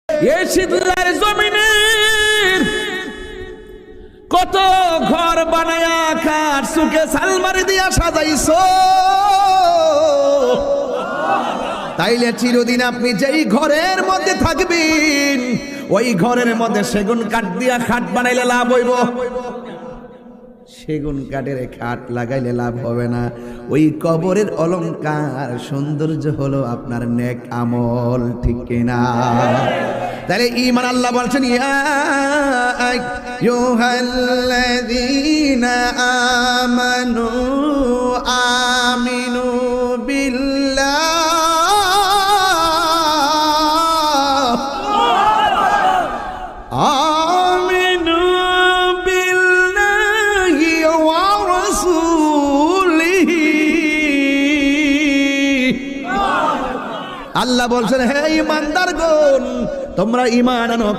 এই শীতলার জমিনের কত ঘর বানায়া খাট সুকে সালমারি দিয়া সাজাইছো, তাইলে চিরদিন আপনি যেই ঘরের মধ্যে থাকবেন ওই ঘরের মধ্যে সেগুন কাঠ দিয়া খাট বানাইলে লাভ হইব? সেগুন কাঠের খাট লাগাইলে লাভ হবে না। ওই কবরের অলংকার সৌন্দর্য হলো আপনার নেক আমল, ঠিক কিনা? তাহলে ঈমান আল্লাহ বলছেন ইয়া আইয়ুহাল্লাযীনা আমানু আমিনু বিল্লাহ আমিনু বিল্লাহি ওয়া রাসূলিহি। আল্লাহ বলছেন হে ঈমানদারগণ তোমরা ঈমান আনো।